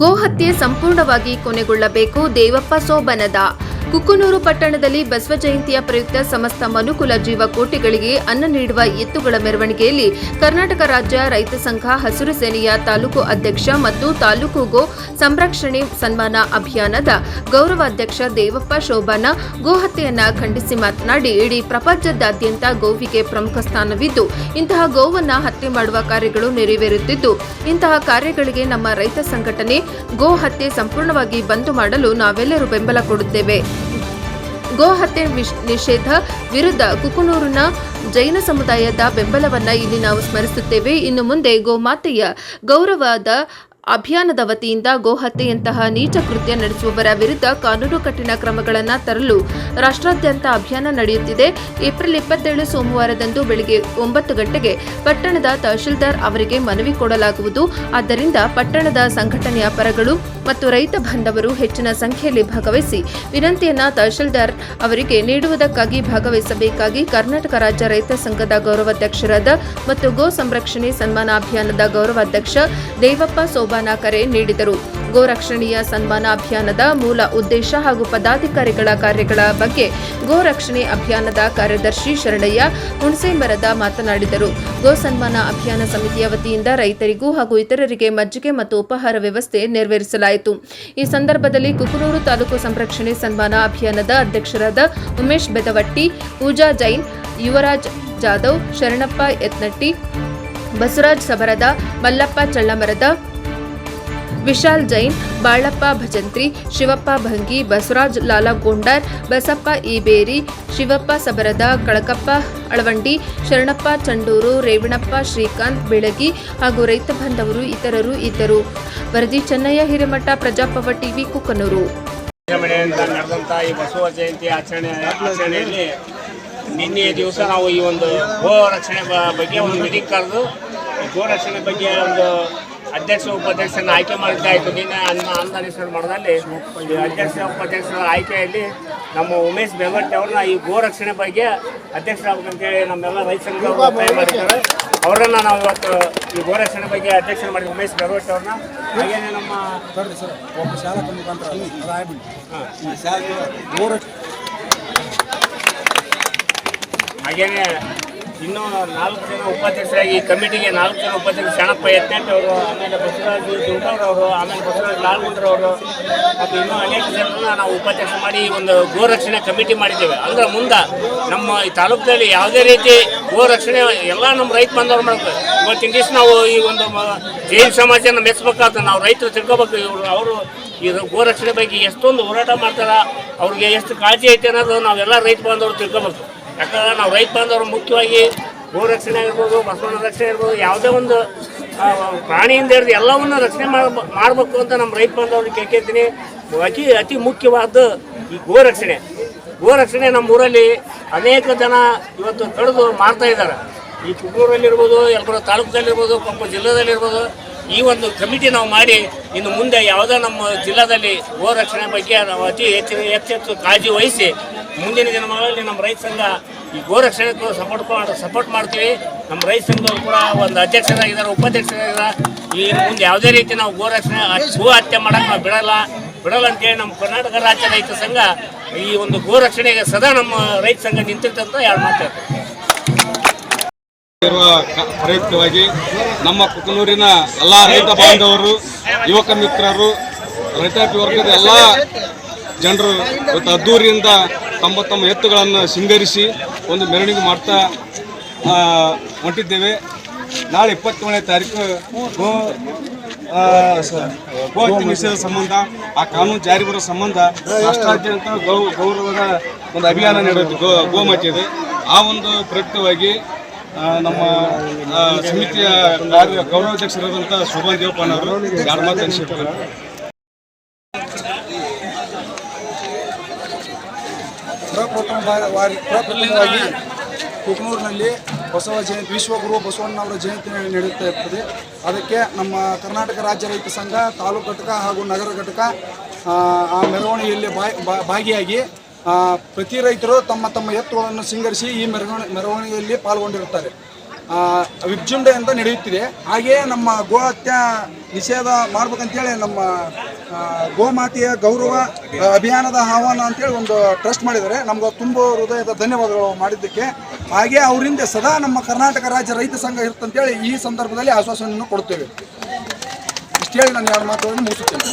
ಗೋಹತ್ಯೆ ಸಂಪೂರ್ಣವಾಗಿ ಕೊನೆಗೊಳ್ಳಬೇಕು. ದೇವಪ್ಪ ಸೋಬನದ ಕುಕನೂರು ಪಟ್ಟಣದಲ್ಲಿ ಬಸವ ಜಯಂತಿಯ ಪ್ರಯುಕ್ತ ಸಮಸ್ತ ಮನುಕುಲ ಜೀವಕೋಟಿಗಳಿಗೆ ಅನ್ನ ನೀಡುವ ಎತ್ತುಗಳ ಮೆರವಣಿಗೆಯಲ್ಲಿ ಕರ್ನಾಟಕ ರಾಜ್ಯ ರೈತ ಸಂಘ ಹಸಿರು ಸೇನೆಯ ತಾಲೂಕು ಅಧ್ಯಕ್ಷ ಮತ್ತು ತಾಲೂಕು ಗೋ ಸಂರಕ್ಷಣೆ ಸನ್ಮಾನ ಅಭಿಯಾನದ ಗೌರವಾಧ್ಯಕ್ಷ ದೇವಪ್ಪ ಶೋಭಾನ ಗೋಹತ್ಯೆಯನ್ನ ಖಂಡಿಸಿ ಮಾತನಾಡಿ, ಇಡೀ ಪ್ರಪಂಚದಾದ್ಯಂತ ಗೋವಿಗೆ ಪ್ರಮುಖ ಸ್ಥಾನವಿದ್ದು ಇಂತಹ ಗೋವನ್ನ ಹತ್ಯೆ ಮಾಡುವ ಕಾರ್ಯಗಳು ನೆರವೇರುತ್ತಿದ್ದು, ಇಂತಹ ಕಾರ್ಯಗಳಿಗೆ ನಮ್ಮ ರೈತ ಸಂಘಟನೆ ಗೋ ಹತ್ಯೆ ಸಂಪೂರ್ಣವಾಗಿ ಬಂದ್ ಮಾಡಲು ನಾವೆಲ್ಲರೂ ಬೆಂಬಲ ಕೊಡುತ್ತೇವೆ. ಗೋ ಹತ್ಯೆ ನಿಷೇಧ ವಿರುದ್ಧ ಕುಕನೂರಿನ ಜೈನ ಸಮುದಾಯದ ಬೆಂಬಲವನ್ನ ಇಲ್ಲಿ ನಾವು ಸ್ಮರಿಸುತ್ತೇವೆ. ಇನ್ನು ಮುಂದೆ ಗೋಮಾತೆಯ ಗೌರವದ ಅಭಿಯಾನದ ವತಿಯಿಂದ ಗೋಹತ್ಯೆಯಂತಹ ನೀಚ ಕೃತ್ಯ ನಡೆಸುವವರ ವಿರುದ್ಧ ಕಾನೂನು ಕಠಿಣ ಕ್ರಮಗಳನ್ನು ತರಲು ರಾಷ್ಟ್ರಾದ್ಯಂತ ಅಭಿಯಾನ ನಡೆಯುತ್ತಿದೆ. ಏಪ್ರಿಲ್ 27 ಸೋಮವಾರದಂದು ಬೆಳಗ್ಗೆ 9 ಗಂಟೆಗೆ ಪಟ್ಟಣದ ತಹಶೀಲ್ದಾರ್ ಅವರಿಗೆ ಮನವಿ ಕೊಡಲಾಗುವುದು. ಆದ್ದರಿಂದ ಪಟ್ಟಣದ ಸಂಘಟನೆಯ ಪರಗಳು ಮತ್ತು ರೈತ ಬಾಂಧವರು ಹೆಚ್ಚಿನ ಸಂಖ್ಯೆಯಲ್ಲಿ ಭಾಗವಹಿಸಿ ವಿನಂತಿಯನ್ನ ತಹಶೀಲ್ದಾರ್ ಅವರಿಗೆ ನೀಡುವುದಕ್ಕಾಗಿ ಭಾಗವಹಿಸಬೇಕಾಗಿ ಕರ್ನಾಟಕ ರಾಜ್ಯ ರೈತ ಸಂಘದ ಗೌರವಾಧ್ಯಕ್ಷರಾದ ಮತ್ತು ಗೋ ಸಂರಕ್ಷಣೆ ಸನ್ಮಾನ ಅಭಿಯಾನದ ಗೌರವಾಧ್ಯಕ್ಷ ದೇವಪ್ಪ ಸೋಬಾನ ಕರೆ ನೀಡಿದರು. ಗೋ ರಕ್ಷಣೆಯ ಸನ್ಮಾನ ಅಭಿಯಾನದ ಮೂಲ ಉದ್ದೇಶ ಹಾಗೂ ಪದಾಧಿಕಾರಿಗಳ ಕಾರ್ಯಗಳ ಬಗ್ಗೆ ಗೋ ರಕ್ಷಣೆ ಅಭಿಯಾನದ ಕಾರ್ಯದರ್ಶಿ ಶರಣಯ್ಯ ಹುಣಸೆಮರದ ಮಾತನಾಡಿದರು. ಗೋ ಸನ್ಮಾನ ಅಭಿಯಾನ ಸಮಿತಿಯ ವತಿಯಿಂದ ರೈತರಿಗೂ ಹಾಗೂ ಇತರರಿಗೆ ಮಜ್ಜಿಗೆ ಮತ್ತು ಉಪಹಾರ ವ್ಯವಸ್ಥೆ ನೆರವೇರಿಸಲಾಯಿತು. ಈ ಸಂದರ್ಭದಲ್ಲಿ ಕುಕನೂರು ತಾಲೂಕು ಸಂರಕ್ಷಣೆ ಸನ್ಮಾನ ಅಭಿಯಾನದ ಅಧ್ಯಕ್ಷರಾದ ಉಮೇಶ್ ಬೆದವಟ್ಟಿ, ಪೂಜಾ ಜೈನ್, ಯುವರಾಜ್ ಜಾಧವ್, ಶರಣಪ್ಪ ಯತ್ನಟ್ಟಿ, ಬಸವರಾಜ್ ಸಬರದ, ಮಲ್ಲಪ್ಪ ಚಳ್ಳಮರದ, ವಿಶಾಲ್ ಜೈನ್, ಬಾಳಪ್ಪ ಭಜಂತ್ರಿ, ಶಿವಪ್ಪ ಭಂಗಿ, ಬಸವರಾಜ್ ಲಾಲಗೊಂಡಾರ್, ಬಸಪ್ಪ ಈಬೇರಿ, ಶಿವಪ್ಪ ಸಬರದ, ಕಳಕಪ್ಪ ಅಳವಂಡಿ, ಶರಣಪ್ಪ ಚಂಡೂರು, ರೇವಣಪ್ಪ, ಶ್ರೀಕಾಂತ್ ಬೆಳಗಿ ಹಾಗೂ ರೈತ ಬಾಂಧವರು ಇತರರು ಇದ್ದರು. ವರದಿ ಚೆನ್ನಯ್ಯ ಹಿರೇಮಠ, ಪ್ರಜಾಪವ ಟಿವಿ, ಕುಕನೂರು. ನಡೆದಂಥ ಈ ಬಸವ ಜಯಂತಿ ಆಚರಣೆಯಲ್ಲಿ ನಿನ್ನೆ ದಿವಸ ನಾವು ಈ ಒಂದು ಗೋ ರಕ್ಷಣೆ ಬಗ್ಗೆ ಒಂದು ಮೀಟಿಂಗ್ ಕರೆದು ಗೋ ರಕ್ಷಣೆ ಬಗ್ಗೆ ಒಂದು ಅಧ್ಯಕ್ಷ ಉಪಾಧ್ಯಕ್ಷರನ್ನ ಆಯ್ಕೆ ಮಾಡಿದ್ದಾಯಿತು. ನಿನ್ನೆ ಅನುದಾನೇಶ್ವರ ಮಠದಲ್ಲಿ ಅಧ್ಯಕ್ಷ ಉಪಾಧ್ಯಕ್ಷರ ಆಯ್ಕೆಯಲ್ಲಿ ನಮ್ಮ ಉಮೇಶ್ ಬೆಂಗಟ್ಟಿ ಅವ್ರನ್ನ ಈ ಗೋ ರಕ್ಷಣೆ ಬಗ್ಗೆ ಅಧ್ಯಕ್ಷರಾಗಬೇಕಂತೇಳಿ ನಮ್ಮೆಲ್ಲ ರೈತ ಸಂಘ ಒತ್ತಾಯ ಮಾಡಿದ್ದಾರೆ. ಅವರನ್ನು ನಾವು ಇವತ್ತು ಈ ಗೋ ರಕ್ಷಣೆ ಬಗ್ಗೆ ಅಧ್ಯಕ್ಷರು ಮಾಡಿದ್ವಿ ಉಮೇಶ್ ಬೆಂಗಟ್ಟಿ ಅವ್ರನ್ನ. ಹಾಗೇನೆ ನಮ್ಮ ಹಾಗೇನೆ ಇನ್ನೂ 4 ಜನ ಉಪಾಧ್ಯಕ್ಷರಾಗಿ ಕಮಿಟಿಗೆ 4 ಜನ ಉಪಾಧ್ಯಕ್ಷರು ಶರಣಪ್ಪ ಯತ್ನಟ್ಟಿ ಅವರು, ಆಮೇಲೆ ಬಸವರಾಜ್ ದುಂಡವ್ರವರು, ಆಮೇಲೆ ಬಸವರಾಜ್ ಲಾಲ್ಗುಂಡ್ರವರು ಮತ್ತು ಇನ್ನೂ ಅನೇಕ ಜನರನ್ನ ನಾವು ಉಪಾಧ್ಯಕ್ಷ ಮಾಡಿ ಒಂದು ಗೋ ರಕ್ಷಣೆ ಕಮಿಟಿ ಮಾಡಿದ್ದೇವೆ. ಅಂದ್ರೆ ಮುಂದೆ ನಮ್ಮ ಈ ತಾಲೂಕಿನಲ್ಲಿ ಯಾವುದೇ ರೀತಿ ಗೋ ರಕ್ಷಣೆ ಎಲ್ಲ ನಮ್ಮ ರೈತ ಬಾಂಧವರು ಮಾಡ್ಬೇಕು. ಇವತ್ತಿನ ದಿವಸ ನಾವು ಈ ಒಂದು ಜೈನ ಸಮಾಜನ ಮೆಚ್ಚಬೇಕಾಗ್ತದೆ. ನಾವು ರೈತರು ತಿಳ್ಕೋಬೇಕು. ಅವರು ಈ ಗೋ ರಕ್ಷಣೆ ಬಗ್ಗೆ ಎಷ್ಟೊಂದು ಹೋರಾಟ ಮಾಡ್ತಾರೆ, ಅವ್ರಿಗೆ ಎಷ್ಟು ಕಾಳಜಿ ಐತೆ ಅನ್ನೋದು ನಾವೆಲ್ಲ ರೈತ ಬಾಂಧವರು ತಿಳ್ಕೋಬೇಕು. ಯಾಕಂದ್ರೆ ನಾವು ರೈತ ಬಾಂಧವರು ಮುಖ್ಯವಾಗಿ ಗೋ ರಕ್ಷಣೆ ಇರ್ಬೋದು, ಬಸವನ ರಕ್ಷಣೆ ಇರ್ಬೋದು, ಯಾವುದೇ ಒಂದು ಪ್ರಾಣಿಯಿಂದ ಹಿಡಿದು ಎಲ್ಲವನ್ನು ರಕ್ಷಣೆ ಮಾಡಬೇಕು ಅಂತ ನಮ್ಮ ರೈತ ಬಾಂಧವ್ರಿಗೆ ಕೇಳ್ತೀನಿ. ಅತಿ ಮುಖ್ಯವಾದ ಈ ಗೋ ರಕ್ಷಣೆ ನಮ್ಮ ಊರಲ್ಲಿ ಅನೇಕ ಜನ ಇವತ್ತು ಕಡಿದು ಮಾಡ್ತಾ ಇದ್ದಾರೆ. ಈ ಕುಕನೂರಲ್ಲಿರ್ಬೋದು, ಯಲಬುರ್ಗಾ ತಾಲೂಕದಲ್ಲಿರ್ಬೋದು, ಕೊಪ್ಪಳ ಜಿಲ್ಲೆದಲ್ಲಿರ್ಬೋದು, ಈ ಒಂದು ಕಮಿಟಿ ನಾವು ಮಾಡಿ ಇನ್ನು ಮುಂದೆ ಯಾವುದೋ ನಮ್ಮ ಜಿಲ್ಲಾದಲ್ಲಿ ಗೋ ರಕ್ಷಣೆ ಬಗ್ಗೆ ನಾವು ಅತಿ ಹೆಚ್ಚು ಕಾಳಜಿ ವಹಿಸಿ ಮುಂದಿನ ದಿನಗಳಲ್ಲಿ ನಮ್ಮ ರೈತ ಸಂಘ ಈ ಗೋ ರಕ್ಷಣೆಗೂ ಸಪೋರ್ಟ್ ಮಾಡ್ತೀವಿ. ನಮ್ಮ ರೈತ ಸಂಘದವರು ಕೂಡ ಒಂದು ಅಧ್ಯಕ್ಷರಾಗಿದ್ದಾರೆ, ಉಪಾಧ್ಯಕ್ಷರಾಗಿದ್ದಾರೆ. ಈ ಮುಂದೆ ಯಾವುದೇ ರೀತಿ ನಾವು ಗೋ ಹತ್ಯೆ ಮಾಡೋಕ್ಕೆ ನಾವು ಬಿಡಲ್ಲ ಅಂತೇಳಿ ನಮ್ಮ ಕರ್ನಾಟಕ ರಾಜ್ಯ ರೈತ ಸಂಘ ಈ ಒಂದು ಗೋ ರಕ್ಷಣೆಗೆ ಸದಾ ನಮ್ಮ ರೈತ ಸಂಘ ನಿಂತಿರ್ತಂತ ಎರಡು ಮಾತಾಡ್ತಾರೆ. ಪ್ರಯುಕ್ತವಾಗಿ ನಮ್ಮ ಕುಕನೂರಿನ ಎಲ್ಲ ರೈತ ಬಾಂಧವರು, ಯುವಕ ಮಿತ್ರರು, ರೈತಾಪಿ ವರ್ಗದ ಎಲ್ಲ ಜನರು ಇವತ್ತು ಅದ್ದೂರಿಯಿಂದ ತಮ್ಮ ಎತ್ತುಗಳನ್ನು ಸಿಂಗರಿಸಿ ಒಂದು ಮೆರವಣಿಗೆ ಮಾಡ್ತಾ ಹೊಂಟಿದ್ದೇವೆ. ನಾಳೆ 27ನೇ ತಾರೀಕು ಗೋ ನಿಷೇಧ ಸಂಬಂಧ ಆ ಕಾನೂನು ಜಾರಿ ಬರೋ ಸಂಬಂಧ ರಾಷ್ಟ್ರಾದ್ಯಂತ ಗೌರವದ ಒಂದು ಅಭಿಯಾನ ನಡೆಯುತ್ತೆ ಗೋಮಾತೆಯದು. ಆ ಒಂದು ಪ್ರಯುಕ್ತವಾಗಿ ನಮ್ಮ ಸಮಿತಿಯ ಗೌರವಾಧ್ಯಕ್ಷರಾದಂಥ ಶೋಭಾ ದೇವಪ್ಪನವರು ಎರಡು ಮಾತು ಅನಿಸಿರ್ತಾರೆ. ಪ್ರಪ್ರಥಮವಾಗಿ ಕುಕನೂರಿನಲ್ಲಿ ಬಸವ ಜಯಂತಿ, ವಿಶ್ವಗುರು ಬಸವಣ್ಣವರ ಜಯಂತಿ ನಡೆಯುತ್ತಾ ಇರ್ತದೆ. ಅದಕ್ಕೆ ನಮ್ಮ ಕರ್ನಾಟಕ ರಾಜ್ಯ ರೈತ ಸಂಘ ತಾಲೂಕು ಘಟಕ ಹಾಗೂ ನಗರ ಘಟಕ ಆ ಮೆರವಣಿಗೆಯಲ್ಲಿ ಭಾಗಿಯಾಗಿ ಪ್ರತಿ ರೈತರು ತಮ್ಮ ಎತ್ತುಗಳನ್ನು ಸಿಂಗರಿಸಿ ಈ ಮೆರವಣಿಗೆಯಲ್ಲಿ ಪಾಲ್ಗೊಂಡಿರುತ್ತಾರೆ. ವಿಜೃಂಭಣೆಯಿಂದ ನಡೆಯುತ್ತಿದೆ. ಹಾಗೆಯೇ ನಮ್ಮ ಗೋ ಹತ್ಯೆ ನಿಷೇಧ ಮಾಡ್ಬೇಕಂತೇಳಿ ನಮ್ಮ ಗೋಮಾತೆಯ ಗೌರವ ಅಭಿಯಾನದ ಆಹ್ವಾನ ಅಂತೇಳಿ ಒಂದು ಟ್ರಸ್ಟ್ ಮಾಡಿದ್ದಾರೆ. ನಮ್ಗೆ ತುಂಬ ಹೃದಯದ ಧನ್ಯವಾದಗಳು ಮಾಡಿದ್ದಕ್ಕೆ. ಹಾಗೆ ಅವರಿಂದ ಸದಾ ನಮ್ಮ ಕರ್ನಾಟಕ ರಾಜ್ಯ ರೈತ ಸಂಘ ಇರುತ್ತಂತೇಳಿ ಈ ಸಂದರ್ಭದಲ್ಲಿ ಆಶ್ವಾಸನೆಯನ್ನು ಕೊಡುತ್ತೇವೆ. ಇಷ್ಟು ಹೇಳಿ ನಾನು 2 ಮಾತುಗಳನ್ನು ಮುಗಿಸುತ್ತೇನೆ.